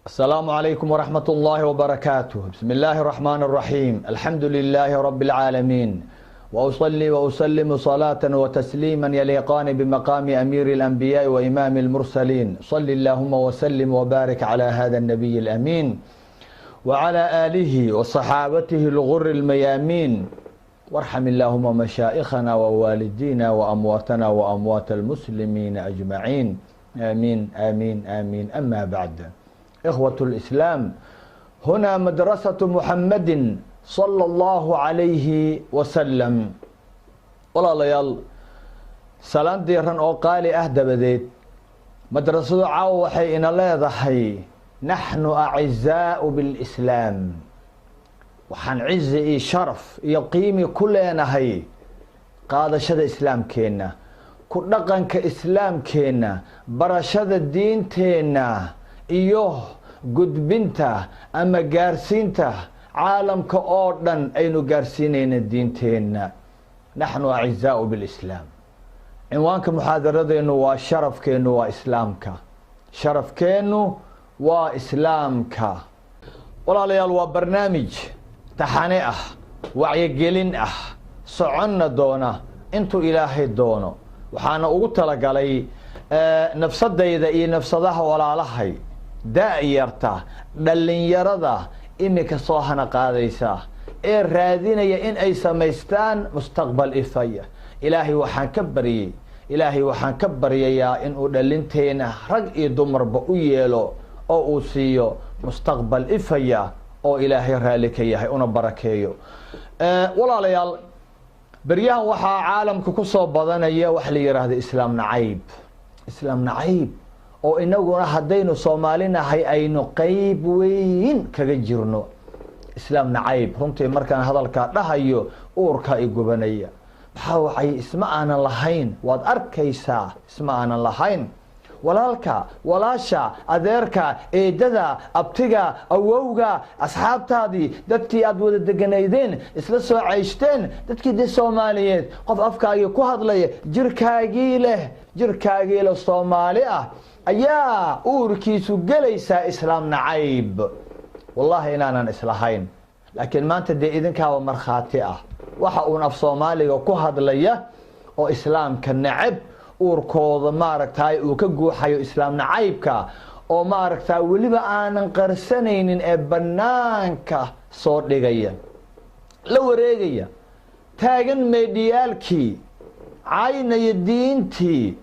السلام عليكم ورحمة الله وبركاته. بسم الله الرحمن الرحيم. الحمد لله رب العالمين، وأصلي وأسلم صلاة وتسليما يليقان بمقام أمير الأنبياء وإمام المرسلين. صل اللهم وسلم وبارك على هذا النبي الأمين وعلى آله وصحابته الغر الميامين، وارحم اللهم مشائخنا ووالدينا وأمواتنا وأموات المسلمين أجمعين، آمين آمين آمين. أما بعد، إخوة الإسلام، هنا مدرسة محمد صلى الله عليه وسلم. walaalayaal salaan diiran oo qaali ah dabadeed, madrasadu caawa waxay ina leedahay naxnu acizaau bilislaam. waxaan cizi iyo sharaf iyo qiimi ku leenahay qaadashada islaamkeenna, ku dhaqanka islaamkeenna, barashada diinteenna iyo gudbinta ama gaarsiinta caalamka oo dhan aynu gaarsiinayna diinteenna. naxnu acizaau bilislaam. cinwaanka muxaadaradeennu waa sharafkeennu waa islaamka. sharafkeennu waa islaamka. walaalayaal, waa barnaamij taxane ah, wacyigelin ah, soconna doona intuu ilaahay doono. waxaana ugu talagalay nafsadayda iyo nafsadaha walaalahay, da-yarta, dhallinyarada iminka soo hana qaadaysa ee raadinaya in ay samaystaan mustaqbal ifaya. ilaahay waxaan ka baryayaa inuu dhalinteena rag iyo dumarba u yeelo oo uu siiyo mustaqbal ifaya oo ilaahay raalli ka yahay una barakeeyo. walaalayaal, beryahan waxaa caalamka ku soo badanaya wax la yidhaahdo islaam nacayb. islaam nacayb oo inaguna haddaynu soomaalinahay aynu qeyb weyn kaga jirno. islaam nacayb, runtii markaan hadalkaa dhahayo uurkaa i gubanaya. maxaa wacay isma aanan lahayn, waad arkaysaa isma aanan lahayn. walaalka, walaasha, adeerka, eedada, abtiga, awowga, asxaabtaadii, dadkii aad wada deganaydeen, isla soo cayshteen, dadkii de soomaaliyeed, qof afkaagii ku hadlaya, jirkaagii leh soomaali ah ayaa uurkiisu gelaysaa islaam nacayb. wallaahi inaanan islahayn, laakiin maanta dee idinkaaba markhaati ah. waxa uun af soomaaliga ku hadlaya oo islaamka nacab uurkooda maaragtay uu ka guuxayo islaam nacaybka, oo maaragtaa weliba aanan qarsanaynin ee banaanka soo dhigaya, la wareegaya, taagan meedhiyaalkii, caynaya diintii.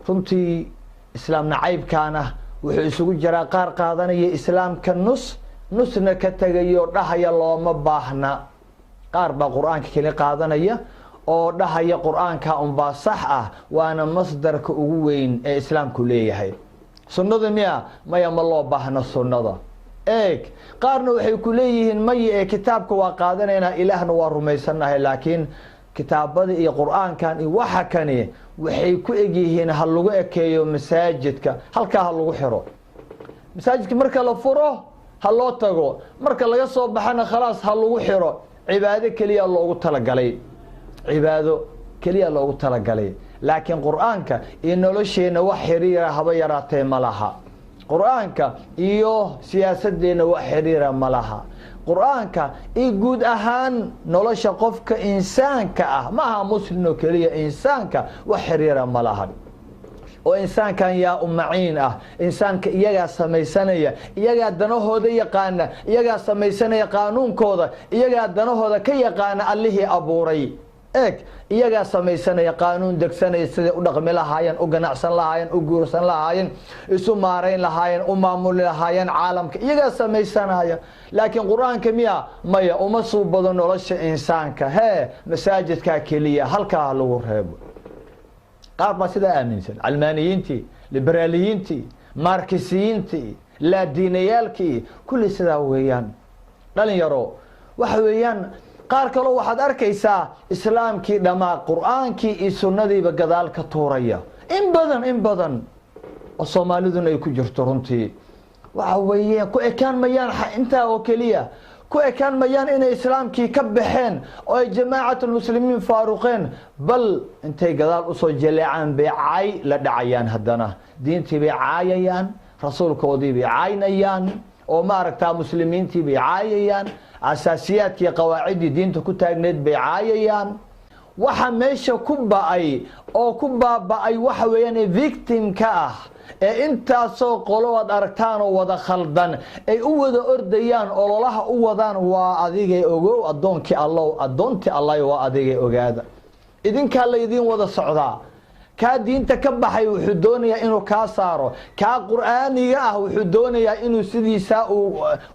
runtii islaam nacaybkaana wuxuu isugu jiraa qaar qaadanaya islaamka nusna ka tegayo dhahaya looma baahna. qaar baa qur-aanka keli qaadanaya oo dhahaya qur-aanka unbaa sax ah, waana masdarka ugu weyn ee islaamku leeyahay. sunnada maya ma loo baahna sunnada. eeg, qaarna waxay ku leeyihiin maya ee kitaabka waa qaadanaynaa, ilaahna waa rumaysanahay, laakiin kitaabada iyo qur-aankan iyo waxa kani waxay ku egyihiin ha lagu ekeeyo masaajidka, halkaa ha lagu xiro. masaajidka marka la furo ha loo tago, marka laga soo baxana khalaas ha lagu xiro. cibaado keliya loogu talagalay, cibaado keliya loogu talagalay. laakiin qur-aanka iyo nolosheenna wax xiriira haba yaraatee ma laha. qur-aanka iyo siyaasadeenna wax xiriira ma laha. qur-aanka iyo guud ahaan nolosha qofka insaanka ah, ma aha muslim oo keliya, insaanka wax xiriira ma laha. oo insaankan yaa umaciin ah, insaanka iyagaa samaysanaya, iyagaa danahooda yaqaana, iyagaa samaysanaya qaanuunkooda, iyagaa danahooda ka yaqaana allihii abuuray. eeg, iyagaa samaysanaya qaanuun degsanaya, siday u dhaqmi lahaayeen, u ganacsan lahaayeen, u guursan lahaayeen, isu maarayn lahaayeen, u maamuli lahaayeen caalamka, iyagaa samaysanaya. laakiin qur-aanka maya uma suubado nolosha insaanka. masaajidkaa keliya, halkaa lagu reebo. qaar baa sidaa aaminsan, calmaaniyiintii, liberaaliyiintii, markisiyiintii, laadiinayaalkii, kulli sidaa weeyaan. dhalinyaro, waxa weeyaan, qaar kaloo waxaad arkaysaa islaamkii dhammaa qur-aankii iyo sunnadiiba gadaal ka tuuraya. in badan oo soomaaliduna ay ku jirto. runtii waxa weeyaan ku ekaan mayaan intaa oo keliya, ku ekaan mayaan inay islaamkii ka baxeen oo ay jamaacatlmuslimiin faaruqeen, bal intay gadaal usoo jaleecaan bay caay la dhacayaan. haddana diintii bay caayayaan, rasuulkoodii bay caynayaan oo maaragtaa muslimiintii bay caayayaan asaasiyaadkii qawaaciddii diinta ku taagneed bay caayayaan waxa meesha ku ba'ay oo ku baaba'ay waxa weeyaan victim-ka ah ee intaasoo qolo aad aragtaan oo wada khaldan ay u wada ordayaan ololaha u wadaan waa adigay ogow addoonkii allow addoontii allah waa adigay ogaada idinkaa laydin wada socdaa kaa diinta ka baxay wuxuu doonayaa inuu kaa saaro kaa qur'aaniga ah wuxuu doonayaa inuu sidiisaa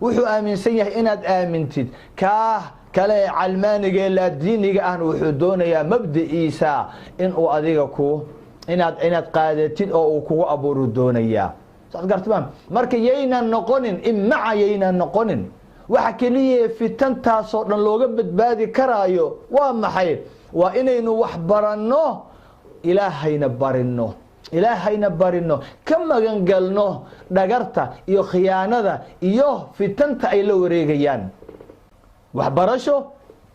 wuxuu aaminsan yahay inaad aamintid kaa kale calmaaniga ee laadiiniga ahna wuxuu doonayaa mabda'iisa inuu adiga inaad qaadatid oo uu kugu abuuru doonayaa saad gartaan marka yaynan noqonin immaca yaynan noqonin waxa kaliya fitantaasoo dhan looga badbaadi karaayo waa maxay waa inaynu wax baranno ilaahayna barino ka magan galno dhagarta iyo khiyaanada iyo fitanta ay la wareegayaan waxbarasho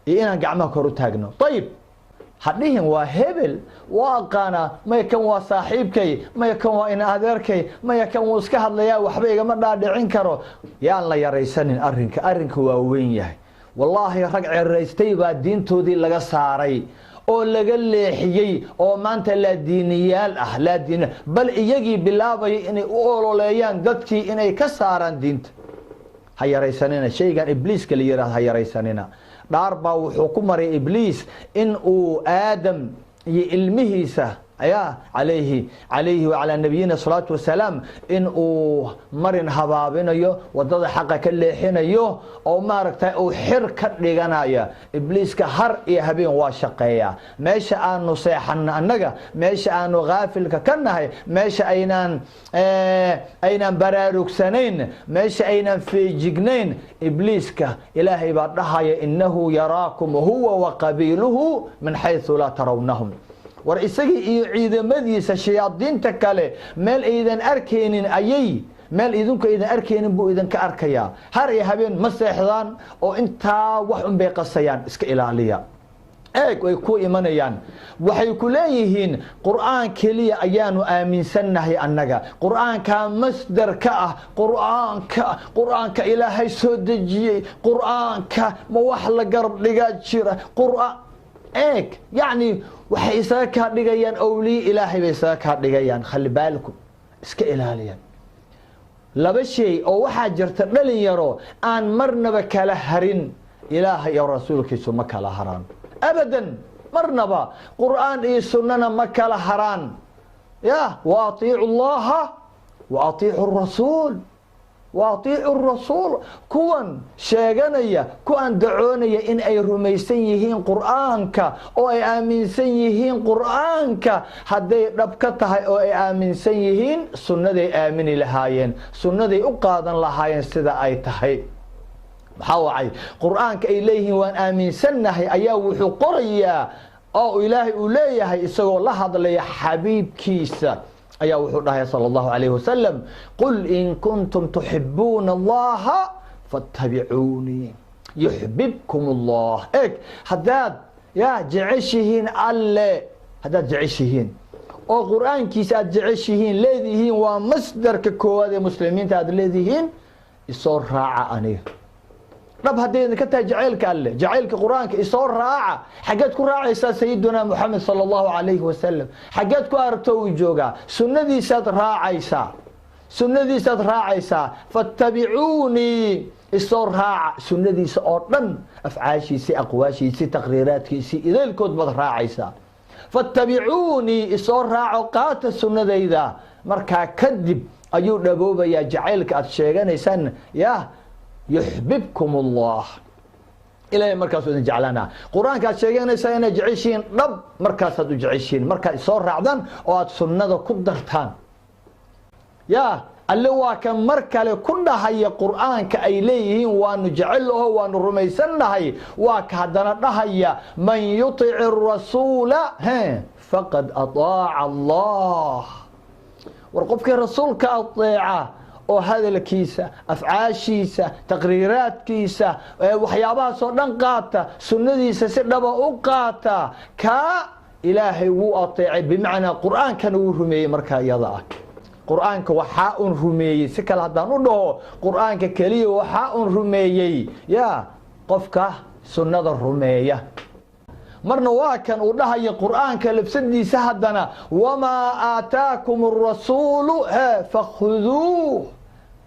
iyo inaan gacmaha kor u taagno ayib hadhihin waa hebel waa aqaana maya kan waa saaxiibkay maya kan waa ina adeerkay maya kan wuu iska hadlayaa waxba igama dhaadhicin karo yaan la yaraysanin arrinka waa weyn yahay wallaahi rag ceraystay baa diintoodii laga saaray oo laga leexiyey oo maanta laadiiniyaal ah bal iyagii bilaabaya inay u ololeeyaan dadkii inay ka saaraan diinta ha yaraysanina shaygan ibliiska la yiraahdo ha yaraysanina dhaar baa wuxuu ku maray ibliis in uu aadam iyo ilmihiisa ayaa calayhi wacalaa nabiyina salaatu wasalaam in uu marin habaabinayo wadada xaqa ka leexinayo oo maaragtay uu xir ka dhiganaya ibliiska har iyo habeen waa shaqeeyaa meesha aanu seexanna annaga meesha aanu gaafilka ka nahay meesha aynaan baraarugsanayn meesha aynaan feejignayn ibliiska ilaahay baa dhahaya innahu yaraakum huwa wa qabiiluhu min xayثu laa tarawnahum war isagii iyo ciidamadiisa shayaadiinta kale meel aydan arkaynin meel idinku aydan arkaynin buu idinka arkayaa har iyo habeen ma seexdaan oo intaa wax un bay qasayaan iska ilaaliya eeg way ku imanayaan waxay ku leeyihiin qur'aan keliya ayaanu aaminsannahay annaga qur'aankaa masdar ka ah qur'aanka ilaahay soo dejiyey qur'aanka ma wax la garab dhigaa jira eeg yacni waxay isaga kaa dhigayaan awliye ilaahay bay isaga kaa dhigayaan khali baalku iska ilaaliyaan laba shay oo waxaa jirta dhalin yaro aan marnaba kala harin ilaahay iyo rasuulkiisu ma kala haraan abadan marnaba qur'aan iyo sunnana ma kala haraan ya wa atiicu allaha wa atiicu rasuul وأطيعوا الرسول كوان شاغنيا كوان دعونيا إن أي رميسن يهين قرآنك أو أي آمنسن يهين قرآنك هدي ربكتها أو أي آمنسن يهين سنة دي آمني لهايين سنة دي أقادا لهايين سيدا أي تحي محاوعي قرآنك إليه وان آمنسنه أيا وحو قريا أو إلهي أوليه إساقو الله هذا لي حبيب كيسا ayaa wuxuu dhahay sallallahu alayhi wasallam qul in kuntum tuhibbuna allaha fattabi'uni yuhibbukum allah haddaad jeceshihiin alle haddaad jeceshihiin oo quraankiisa aad jeceshihiin leedihiin waa masdarka koowaad ee muslimiinta aad leedihiin isoo raaca aniga dhab haddii ka tahay jacaylka quraanka isoo raaca xageed ku raacaysaa sayiduna muhammad sallallahu alayhi wasallam xageed ku aragto uu joogaa sunnadiisaad raacaysaa fattabi'uuni isoo raaca sunnadiisa oo dhan afcaashiisa aqwaashiisa taqriiraadkiisa ideelkood baad raacaysaa fattabi'uuni isoo raaco qaata sunnadayda markaa kadib ayuu dhaboobayaa jacaylka aad sheeganaysaan يحببكم الله إلهي مركز إذن جعلنا قرآن كاد شيئا سينا جعيشين رب مركز هدو جعيشين مركز صور رعدان وات سنة كدرتان اللي هو كان مركز كنا هي قرآن كأيليه وأن جعله وأن رميسنا هي وكهدنا هي من يطع الرسول فقد أطاع الله ورقبك الرسول كأطيعه oo hadalkiisa afcaashiisa taqriiraadkiisa waxyaabahaasoo dhan qaata sunnadiisa si dhaba u qaata ka ilaahay wuu ateecay bimacnaa qur'aankana wuu rumeeyey markaa iyada ah qur-aanka waxaa un rumeeyey si kale haddaan u dhaho qur-aanka keliya waxaa un rumeeyey yaa qofka sunnada rumeeya. marna waa kan uu dhahaya qur-aanka labsadiisa haddana wamaa aataakum arasuulu fakhuduuh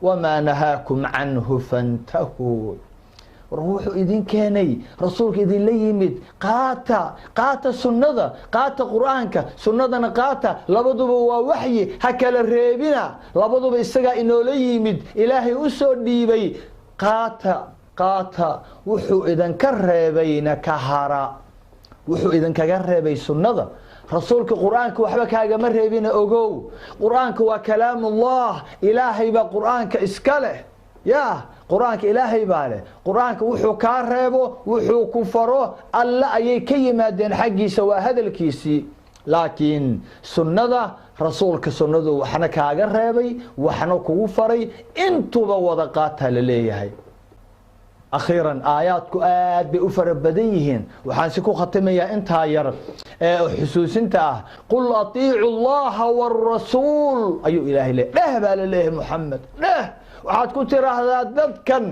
wamaa nahaakum canhu fantahuu. war wuxuu idin keenay rasuulka idinla yimid qaata sunnada, qaata qur-aanka, sunnadana qaata, labaduba waa waxyi, ha kala reebina, labaduba isagaa inoola yimid, ilaahay u soo dhiibay, qaata wuxuu idinka reebayna ka hara. wuxuu idinkaga reebay sunnada, rasuulka qur-aanka waxba kaagama reebina ogow. qur-aanka waa kalaamullah, ilaahay baa qur-aanka iska leh ya qur-aanka ilaahay baa leh. qur-aanka wuxuu kaa reebo, wuxuu ku faro alle ayay ka yimaadeen xaggiisa, waa hadalkiisii. laakiin sunnada rasuulka sunnadu waxna kaaga reebay, waxna kugu faray, intuba wada qaataa la leeyahay. akhiiran aayaadku aad bay u fara badan yihiin. waxaan si ku khatimayaa intaa yar ee xusuusinta ah, qul atiicu allaha warasuul ayuu ilaahay leeyahay. dheh baa la leeyahay Muxamed, dheh waxaad ku tiraahdaa dadkan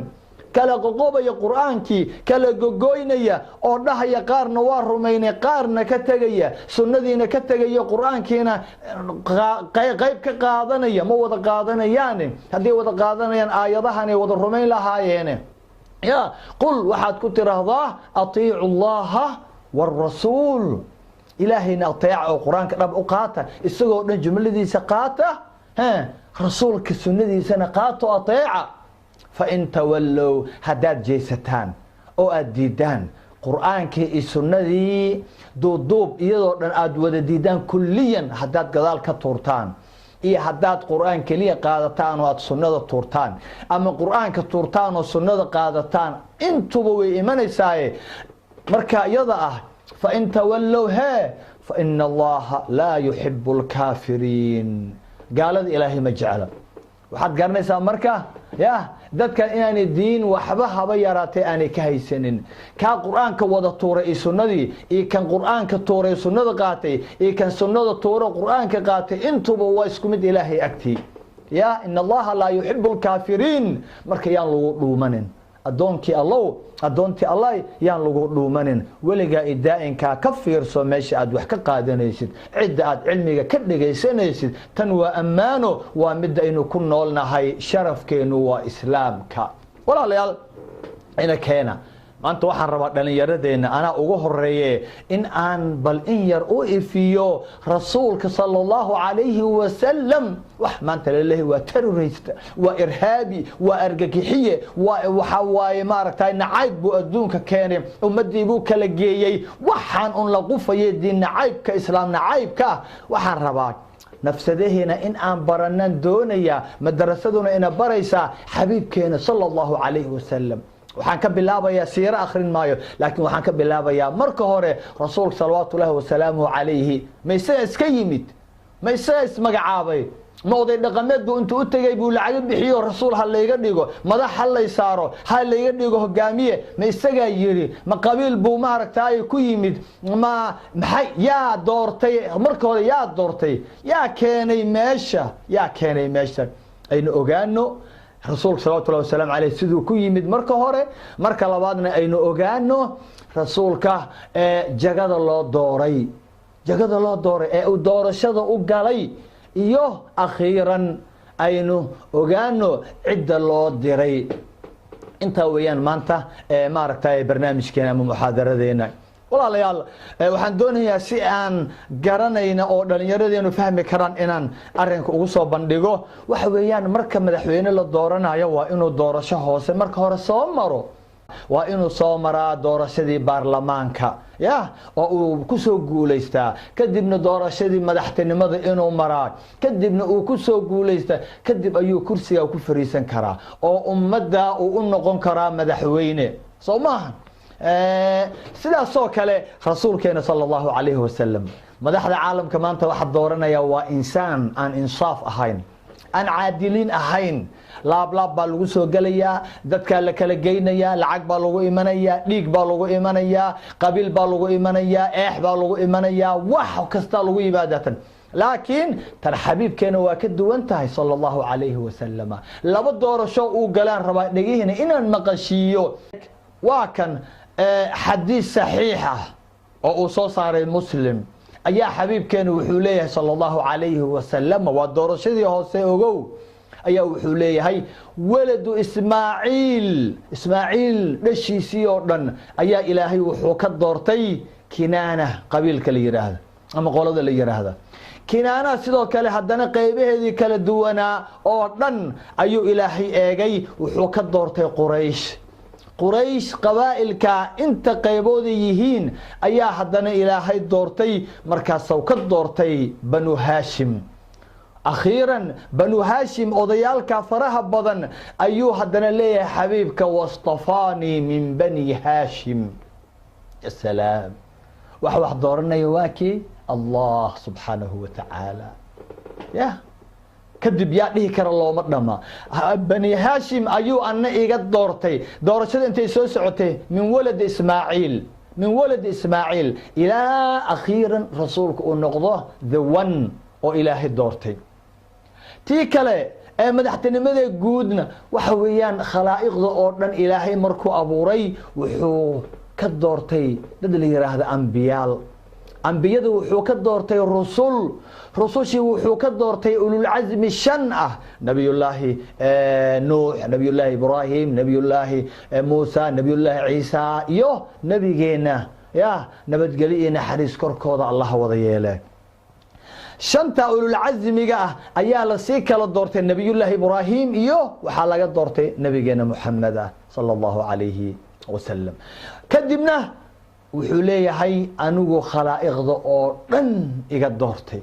kala qoqobaya qur-aankii, kala gogoynaya oo dhahaya qaarna waa rumaynay, qaarna ka tegaya, sunnadiina ka tegaya, qur-aankiina qayb ka qaadanaya. ma wada qaadanayaane, hadday wada qaadanayaan aayadahan ay wada rumayn lahaayeene. ya qul waxaad ku tiraahdaa atiicu allaha warasuul, ilaahayna ateeca oo qur-aanka dhab u qaata, isagoo dhan jumladiisa qaata, rasuulka sunnadiisana qaato ateeca. fain tawallow haddaad jeesataan oo aad diidaan qur-aankii iyo sunnadii duuduub iyadoo dhan aad wada diidaan kulliyan, haddaad gadaal ka tuurtaan iyo haddaad qur-aan keliya qaadataan oo aad sunnada tuurtaan, ama qur-aanka tuurtaan oo sunnada qaadataan, intuba way imanaysaaye. marka iyada ah fain tawallow faina allaha laa yuxibu alkaafiriin, gaalada ilaahay ma jecla. waxaad garanaysaa marka dadkan inaanay diin waxba haba yaraatay aanay ka haysanin. kaa qur-aanka wada tuuray iyo sunnadii, iyo kan qur-aanka tuuray sunnada qaatay, iyo kan sunnada tuuro qur-aanka qaatay, intuba waa isku mid ilaahay agtii. ina allaha laa yuxibu alkaafiriin. marka yaan lagu dhuumanin adoontii allah yaan lagu dhuumanin. weligaa i daa'inkaa ka fiirso meesha aad wax ka qaadanaysid, cidda aad cilmiga ka dhegaysanaysid. tan waa ammaano, waa midda aynu ku noolnahay, sharafkeenu waa islaamka. walaalayaal ina keena maanta waxaan rabaa dhallinyaradeenna anaa ugu horeeye in aan bal in yar u ifiyo rasuulka sala allahu calayhi wasalam. wax maanta laleeyahay waa terrorist, waa irhaabi, waa argagixiye, waxa waaye maaragtay nacayb buu adduunka keenay, ummaddii buu kala geeyey. waxaan un la qufayay diin nacaybka, islaam nacaybka. waxaan rabaa nafsadaheena in aan baranan doonaya, madarasaduna ina baraysaa xabiibkeena sala allahu calayhi wasalam. waxaan ka bilaabayaa siiro akhrin maayo, laakiin waxaan ka bilaabayaa marka hore rasuulka salawaatu ullaahi wasalaamuhu calayhi. ma isaga iska yimid? ma isaga ismagacaabay? ma oday dhaqameed buu intuu u tegey buu lacaga bixiyo rasuul ha layga dhigo, madax ha lay saaro, ha layga dhigo hogaamiye? ma isagaa yidhi? ma qabiil buu maaragtay ku yimid? maxay yaa doortay? marka hore yaa doortay? yaa keenay meesha? aynu ogaano rasuulka salawatu ullahi wasalaamu calayh siduu ku yimid marka hore. marka labaadna aynu ogaano rasuulka jagada loo dooray ee uu doorashada u galay, iyo akhiiran aynu ogaano cidda loo diray. intaa weeyaan maanta maaragtay barnaamijkeena ama muxaadaradeena. walaalayaal waxaan doonayaa si aan garanayna oo dhallinyaradeenu fahmi karaan inaan arrinka ugu soo bandhigo. waxa weeyaan marka madaxweyne la dooranayo waa inuu doorasho hoose marka hore soo maro, waa inuu soo maraa doorashadii baarlamaanka oo uu ku soo guulaystaa, kadibna doorashadii madaxtinimada inuu maraa, kadibna uu ku soo guulaystaa, kadib ayuu kursiga ku fariisan karaa oo ummadda uu u noqon karaa madaxweyne. soo maaha? sidaasoo kale rasuulkeena sala allahu calayhi wasalam. madaxda caalamka maanta waxaa dooranaya waa insaan aan insaaf ahayn, aan caadiliin ahayn. laablaab baa lagu soo gelayaa, dadkaa la kala geynayaa, lacag baa lagu imanayaa, dhiig baa lagu imanayaa, qabiil baa lagu imanayaa, eex baa lagu imanayaa, wax kastaa lagu yimaadatan. laakiin tan xabiibkeena waa ka duwan tahay sala allahu calayhi wasalama. laba doorasho uu galaan rabaa dhegihina inaan maqashiiyo. waa kan xadiis saxiix ah oo uu soo saaray muslim ayaa xabiibkeena wuxuu leeyahay sala allahu calayhi wasalama, waa doorashadii hoose ogow, ayaa wuxuu leeyahay waladu ismaaciil dhashiisii oo dhan ayaa ilaahay wuxuu ka doortay Kinaana qabiilka la yiraahdo ama qolada la yiraahdo. Kinaana sidoo kale haddana qaybaheedii kala duwanaa oo dhan ayuu ilaahay eegay, wuxuu ka doortay Quraysh qabaa'ilka inta qaybooda yihiin ayaa haddana ilaahay doortay, markaasuu ka doortay Banu Haashim. akhiiran Banu Haashim odayaalka faraha badan ayuu haddana leeyahay xabiibka wastafaanii min bani Haashim. ya salaam, wax dooranayo waa kii Allah subxaanahu wa tacaala. kadib yaa dhihi kara looma dhama. Bani Haashim ayuu anna iga doortay. doorashada intay soo socotay min walad Ismaaciil ilaa akhiiran rasuulku uu noqdo the one oo ilaahay doortay. tii kale ee madaxtinimada guudna waxa weeyaan khalaa'iqda oo dhan ilaahay markuu abuuray wuxuu ka doortay dad la yiraahdo ambiyada wuxuu ka doortay rusushii wuxuu ka doortay ulul azmi 5 ah, nabiyullaahi nuux, nabiyullaahi ibraahim, nabiyullaahi muusa, nabiyullaahi ciisa iyo nabigeena nabadgelyo iyo naxariis korkooda Allah wada yeelay. 5 ulul azmiga ah ayaa la sii kala doortay nabiyullaahi ibraahim iyo waxaa laga doortay nabigeena Muhammad sallallahu alayhi wasallam. kadibna wuxuu leeyahay anigu khalaa'iqda oo dhan iga doortay.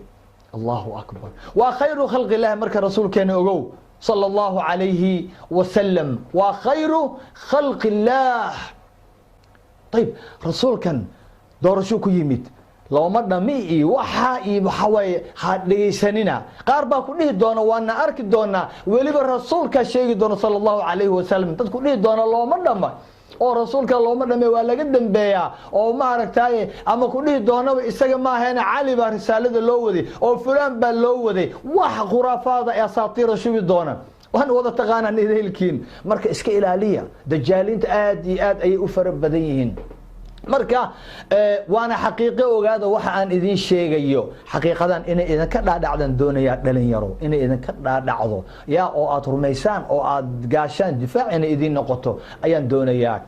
Allahu akbar, waa khayru khalqi illah. marka rasuulkeena ogow sallallahu alayhi wasallam waa khayru khalqi illah. طيب rasuulkan doorasho ku yimid looma dhami iyo waxa way ha dhegeysanina. qaar baa ku dhihi doona waana arki doona waliba rasuulka sheegi doona sallallahu alayhi wasallam dad ku dhihi doona looma dhama oo rasuulka looma dhame waa laga dambeeyaa oo ma aragtay ama ku dhihi doonaba isaga ma ahayn cali baa risaalada loo waday oo fulaan baa loo waday. wax khuraafaada ee asaatiir shubi doona waan wada taqaanaan idilkiin. marka iska ilaaliya, dajaalinta aad iyo aad ay u fara badan yihiin. marka waana xaqiiqo ogaada waxa aan idin sheegayo xaqiiqadan inay idin ka dhaadhacdan doonaya dhalinyaro inay idin ka dhaadhacdo oo aad rumaysaan oo aad gaashaan difaac inay idin noqoto ayaan doonayaa.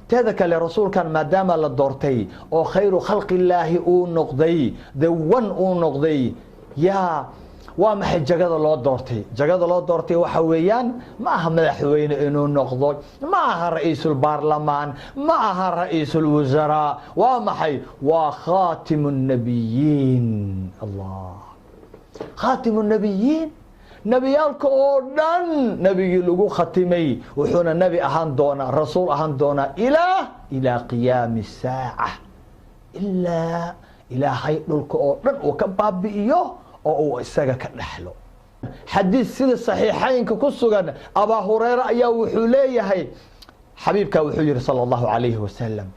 teeda kale rasuulkan maadaama la doortay oo khayru khalqi illaahi uu noqday the one uu noqday waa maxay jagada loo doortay? jagada loo doortay waxa weeyaan ma aha madaxweyne inuu noqdo, ma aha ra'iisul baarlamaan, ma aha ra'iisul wasaraa. waa maxay? waa khaatimun nabiyyiin. Allah, khaatimun nabiyyiin, nabiyaalka oo dhan nabigii lagu khatimay, wuxuuna nabi ahaan doonaa, rasuul ahaan doonaa ilaa qiyaami saaca, ilaa ilaahay dhulka oo dhan uu ka baabi'iyo oo uu isaga ka dhaxlo. xadiis sida saxiixaynka ku sugan Abaa Hurayra ayaa wuxuu leeyahay xabiibka wuxuu yiri sallallahu alayhi wasallam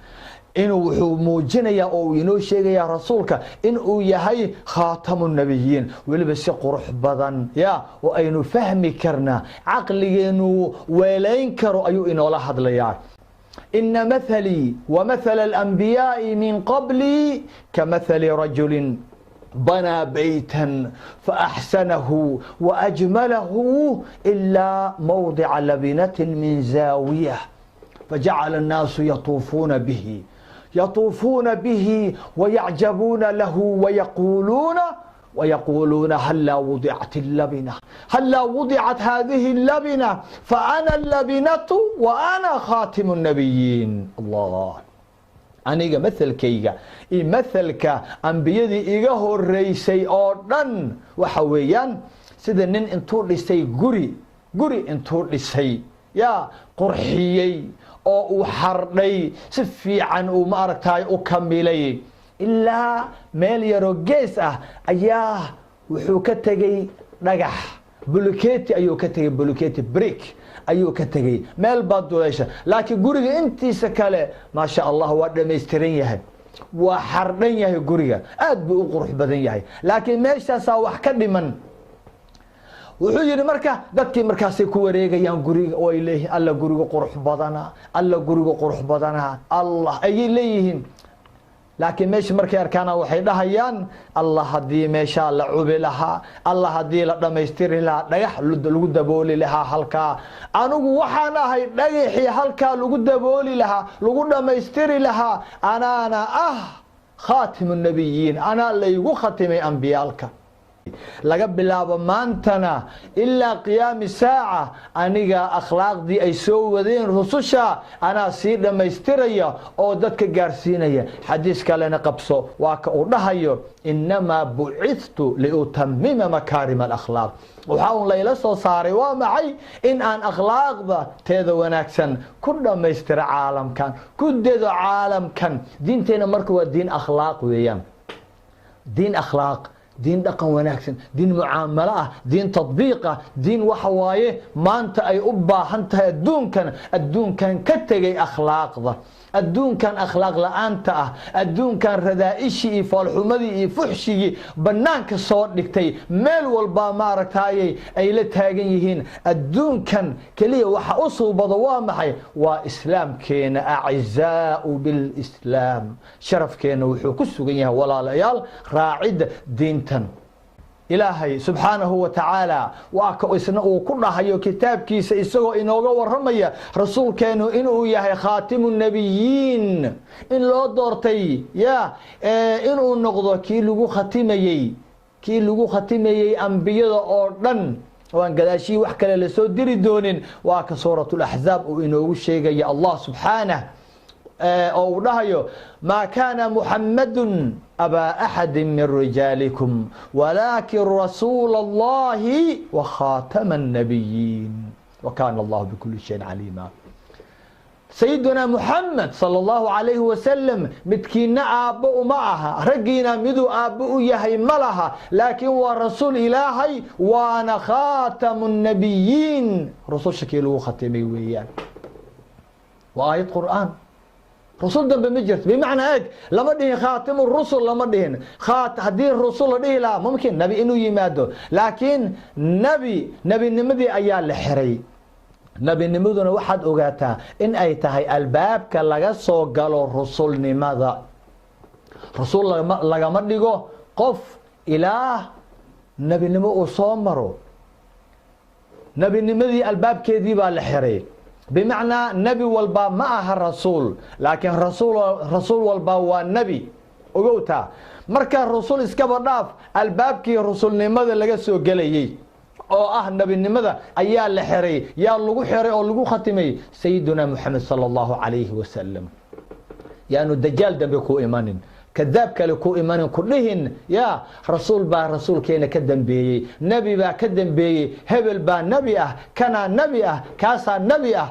inuu wuxuu muujinayaa oo inoo sheegayaa rasuulka inuu yahay khaatamun nabiyyiin waliba si qurux badan oo aynu fahmi karna caqligeenu weelayn karo ayuu inoola hadlayaa. إن مثلي ومثل الأنبياء من قبلي كمثل رجل بنى بيتا فأحسنه وأجمله إلا موضع لبنة من زاوية فجعل الناس يطوفون به ويعجبون له ويقولون هلا وضعت اللبنة، هلا وضعت هذه اللبنة فأنا اللبنة وأنا خاتم النبيين. الله، aniga mathalkayga iyo mathalka ambiyadii iga horeysay oo dhan waxa weeyaan sida nin intuu dhisay guri intuu dhisay qurxiyey oo uu xardhay si fiican uu ma aragtay u kamilay ilaa meel yaro gees ah ayaa wuxuu ka tagay dhagax bulkeeti ayuu ka tagay bulkeeti brick ayuu ka tagay meel baad duleysha laakiin guriga intiisa kale ma sha Allah waa dhameystiran yahay waa xardhan yahay guriga aad buu u qurux badan yahay laakiin meeshaasaa wax ka dhiman wuxuu yidhi marka dadkii markaasay ku wareegayaan guriga oo ay leeyihiin alla guriga qurux badana alla guriga qurux badana allah ayay leeyihiin laakiin meesha markay arkaana waxay dhahayaan allah haddii meeshaa la cubi lahaa allah haddii la dhammaystiri lahaa dhagax lagu dabooli lahaa halkaa anigu waxaan ahay dhagaxii halkaa lagu dabooli lahaa lagu dhammaystiri lahaa anaana khaatimu nabiyiin anaa laygu khatimay ambiyaalka laga bilaabo maantana ilaa qiyaami saaca aniga akhlaaqdii ay soo wadeen rususha anaa sii dhammaystiraya oo dadka gaarsiinaya xadiis kalena qabso waa ka uu dhahayo inamaa bucithtu liutamima makaarima alakhlaaq waxaa un layla soo saaray waa maxay in aan akhlaaqda teeda wanaagsan ku dhammaystiro caalamkan ku dedo caalamkan diinteena marka waa diin akhlaaq weeyaan diin akhlaaq diin dhaqan wanaagsan diin mucaamalo ah diin tadbiiq ah diin waxa waaye maanta ay u baahan tahay adduunkan ka tegay akhlaaqda adduunkan akhlaaq la'aanta ah adduunkan radaa'ishii iyo foolxumadii iyo fuxshigii bannaanka soo dhigtay meel walba maaragtaayay ay la taagan yihiin adduunkan keliya waxa u suubado waa maxay waa islaamkeena acizaa'u bilislaam sharafkeena wuxuu ku sugan yahay walaalayaal raacidda diintan ilaahay subxaanahu wa tacaala waa ka isna uu ku dhahayo kitaabkiisa isagoo inooga warramaya rasuulkeenu inuu yahay khaatimu nabiyiin in loo doortay inuu noqdo kii lagu khatimayey ambiyada oo dhan waan gadaashihii wax kale lasoo diri doonin waa ka suuratu laxzaab uu inoogu sheegaya allah subxaanah oo uu dhahayo maa kaana muxammadun abaa axadi min rijaalikum walaakin rasuula allahi wa khaatama annabiyiin wa kaana allahu bikuli shayin caliima sayidunaa muxamed sala allahu calayhi wasalam midkiina aabbo uma aha raggiina miduu aabbo u yahay ma laha laakiin waa rasuul ilaahay waana khaatamu nnabiyiin rususha kii lagu khatimay weeyaan waa aayad qur'aan rusul dambe ma jirto bimacnaa eeg lama dhihin khaatimu rusul lama dhihin haddii rusul la dhihi lahaa mumkin nebi inuu yimaado laakiin nebinimadii ayaa la xiray nebinimaduna waxaad ogaataa in ay tahay albaabka laga soo galo rusulnimada rusul lagama dhigo qof ilaah nebinimo uu soo maro nebinimadii albaabkeedii baa la xiray bimacnaa nebi walba ma aha rasuul laakiin rasuul walba waa nebi ogowtaa marka rusul iskaba dhaaf albaabkii rusulnimada laga soo gelayey oo ah nebinimada ayaa la xiray yaa lagu xiray oo lagu khatimay sayiduna moxamed sala allahu calayhi wasalam yaanu dajaal dambe ku imanin kadaab kale ku imanin ku dhihin rasuul baa rasuulkeena ka dambeeyey nebi baa ka dambeeyey hebel baa nebi ah kanaa nebi ah kaasaa nebi ah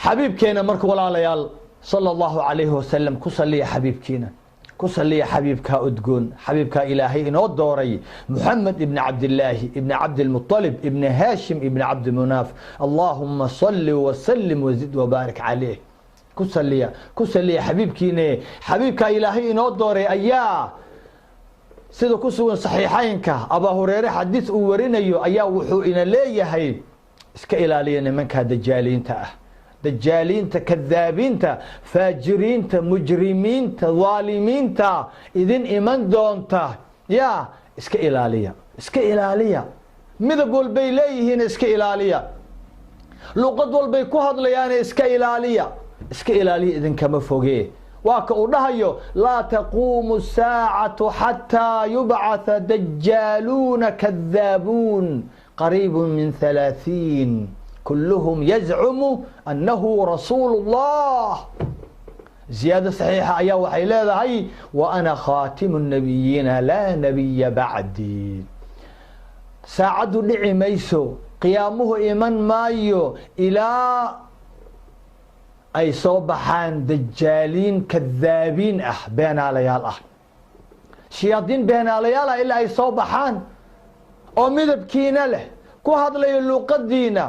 xabiibkeena marka walaalayaal sala allahu calayhi wasalam ku saliya xabiibkiina ku saliya xabiibkaa udgoon xabiibkaa ilaahay inoo dooray muxamed ibni cabdillaahi ibni cabdilmuطalib ibni haashim ibni cabdimunaaf allaahuma salli wasalim wazid wabaarik calayh ku saliya xabiibkiine xabiibkaa ilaahay inoo dooray ayaa sida ku sugan saxiixaynka abaa hureyre xadiis uu warinayo ayaa wuxuu ina leeyahay iska ilaaliya nimankaa dajaaliinta ah dajaaliinta kadaabiinta faajiriinta mujrimiinta dhaalimiinta idin iman doonta iska ilaaliya midab walbay leeyihiin iska ilaaliya luqad walbay ku hadlayaane iska ilaaliya idinkama foge waa ka uu dhahayo laa taquumu الsaacatu xataa yubcatha dajaaluuna kadaabuun qariibu min 30 kulluhum yazcumu annahu rasuulu اllah ziyaado saxiixa ayaa waxay leedahay wa ana khaatimu الnabiyiina laa nabiya bacdii saacaddu dhici mayso qiyaamuhu iman maayo ilaa ay soo baxaan dajaaliin kadaabiin ah beenaalayaal ah shayaadiin beenaalayaal ah ilaa ay soo baxaan oo midabkiina leh ku hadlayo luuqadiina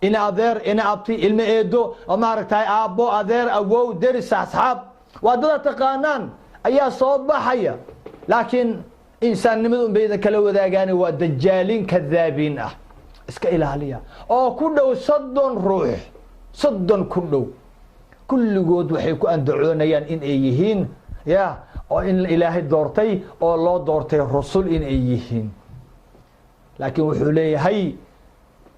ina adeer ina abti ilmo eedo oo maaragtay aabbo adeer awow deris asxaab waa dada taqaanaan ayaa soo baxaya, laakiin insaannimadu un bay idin kala wadaagaane waa dajaalin kadaabiin ah. iska ilaaliya oo ku dhow 30 ruux, 30 ku dhow, kulligood waxay ku andacoonayaan in ay yihiin oo in ilaahay doortay oo loo doortay rasul in ay yihiin. laakiin wuxuu leeyahay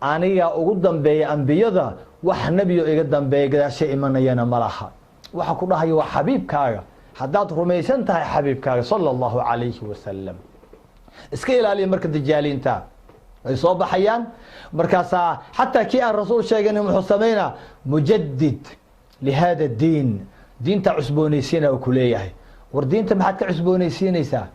aniga ugu dambeeya ambiyada, wax nabiyo iga dambeeya gadaashay imanayana malaha. waxa ku dhahayo waa xabiibkaaga, haddaad rumaysan tahay xabiibkaaga sallallahu alayhi wasallam. iska ilaaliya marka dajaaliinta ay soo baxayaan, markaasaa xataa kii aan rasuul sheeganin wuxuu samaynaa mujaddid lihada diin, diinta cusboonaysiina uu ku leeyahay. war diinta maxaad ka cusboonaysiinaysaa?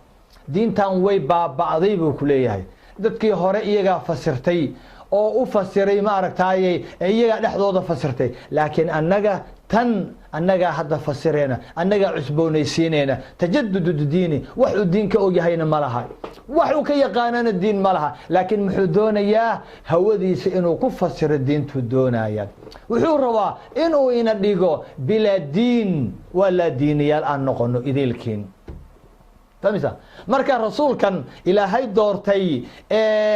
diintan way baaba'day buu ku leeyahay. dadkii hore iyagaa fasirtay oo u fasiray maaragtaaye iyagaa dhexdooda fasirtay, laakiin annagaa hadda fasireyna, annagaa cusboonaysiineyna. tajadudu diini, waxuu diinka ogyahayna ma laha, waxuu ka yaqaanana diin ma laha, laakiin muxuu doonayaa hawadiisa inuu ku fasiro diintuu doonaya. wuxuu rabaa inuu ina dhigo bilaa diin, waa laa diiniyaal aan noqono idiilkiin. marka rasuulkan ilaahay doortay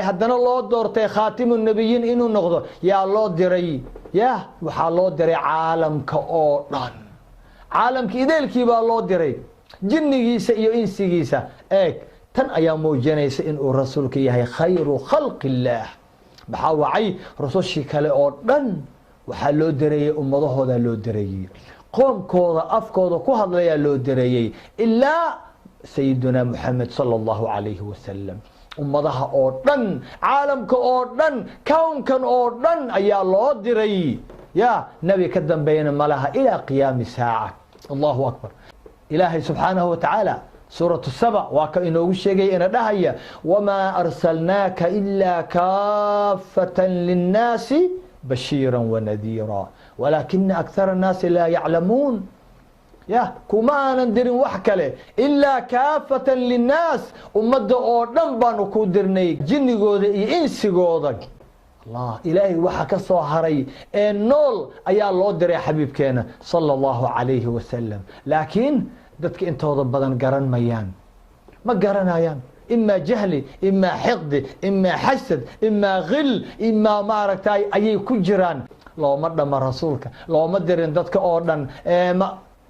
haddana loo doortay khaatimu nabiyiin inuu noqdo, yaa loo diray, waxaa loo diray caalamka oo dhan. caalamka ideelkii baa loo diray, jinnigiisa iyo insigiisa. eeg tan ayaa muujinaysa inuu rasuulka yahay khayru khalqi illaah. maxaa wacay rusushii kale oo dhan waxaa loo direeyey, ummadahooda loo direeyey, qoomkooda afkooda ku hadlayaa loo direeyey, ilaa sayiduna muxamed sala allahu calayhi wasalam. ummadaha oo dhan, caalamka oo dhan, kownkan oo dhan ayaa loo diray. nebi ka dambeeyana malaha ilaa qiyaami saaca. allahu akbar. ilaahay subxaanahu watacaala suuratu saba waa ka inoogu sheegay ina dhahaya wamaa arsalnaaka ilaa kaafatan linnaasi bashiira wanadiira walaakina akthara annaasi laa yaclamuun. kuma aanan dirin wax kale ilaa kaafatan linnaas, ummadda oo dhan baanu ku dirnay, jinnigooda iyo insigooda. ilaahay waxa ka soo haray ee nool ayaa loo diray xabiibkeena sala allahu calayhi wasalam. laakiin dadka intooda badan garan mayaan, ma garanayaan. imaa jahli, imaa xiqdi, imaa xasad, imaa khil, imaa maaragtay ayay ku jiraan. looma dhama rasuulka, looma dirin dadka oo dhan.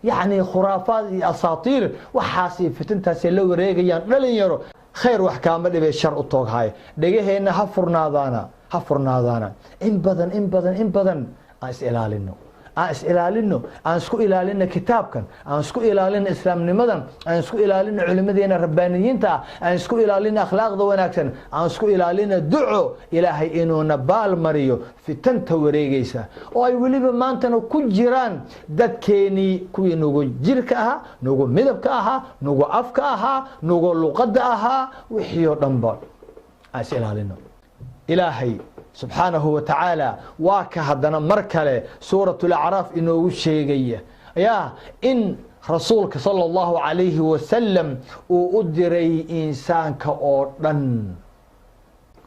yacni khuraafaad iyo asaatiir waxaasay fitintaasay la wareegayaan. dhalinyaro khayr wax kaama dhibay, shar u tooghay. dhegaheenna ha furnaadaana. in badan aan is ilaalino, aan isku ilaalino kitaabkan, aan isku ilaalino islaamnimadan, aan isku ilaalino culimadeena rabbaaniyiinta, aan isku ilaalino akhlaaqda wanaagsan, aan isku ilaalino duco ilaahay inuuna baal mariyo fitanta wareegaysa oo ay weliba maantana ku jiraan dadkeenii kuwii nugu jirka ahaa, nugu midabka ahaa, nugu afka ahaa, nugu luqadda ahaa, wixii oo dhanba aan is ilaalino. ilaahay subxaanahu watacaala waa ka haddana mar kale suuratu lacraaf inoogu sheegaya in rasuulka sala allahu calayhi wasalam uu u diray insaanka oo dhan.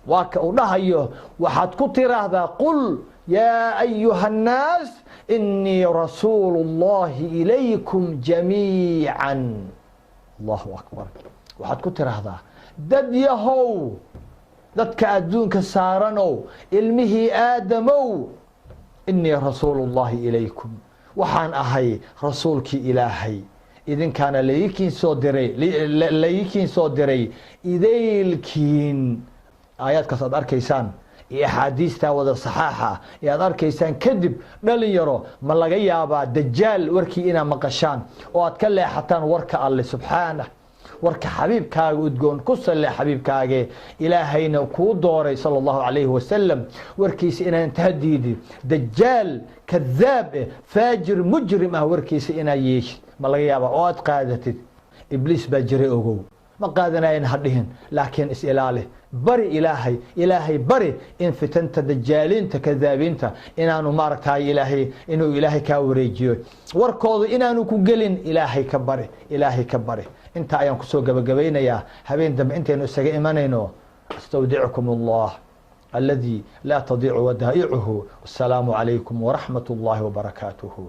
waa ka uu dhahayo waxaad ku tiraahdaa qul yaa ayuha annaas inii rasuulu اllahi ilaykum jamiican. allahu akbar. waxaad ku tiraahdaa dad yahow, dadka adduunka saaranow, ilmihii aadamow, inii rasuulu اllahi ilaykum, waxaan ahay rasuulkii ilaahay, idinkaana laykiin soo diray idaylkiin. aayaadkaas aad arkaysaan iyo axaadiistaa wada saxaaxa ee aad arkaysaan. kadib dhalinyaro ma laga yaabaa dajaal warkii inaad maqashaan oo aad ka leexataan warka alle subxaanah, warka xabiibkaaga udgoon ku salle xabiibkaage ilaahayna kuu dooray sala allahu calayhi wasalam, warkiisa inaan tahdiidi. dajaal kadaab faajir mujrim ah warkiisa inaad yeeshid ma laga yaabaa oo aad qaadatid. ibliis baa jiray ogow, ma qaadanayan ha dhihin, laakiin is ilaali. bari ilaahay bari in fitanta dajaaliinta kadaabiinta inaanu maaragtay inuu ilaahay kaa wareejiyo, warkooda inaanu ku gelin. ilaahay ka bari. inta ayaan kusoo gabagabaynayaa. habeen dambe intaynu isaga imanayno, astawdicukum allah alladii laa tadiicu wadaa'icuhu. wasalaamu calaykum waraxmat اllahi wabarakaatuhu.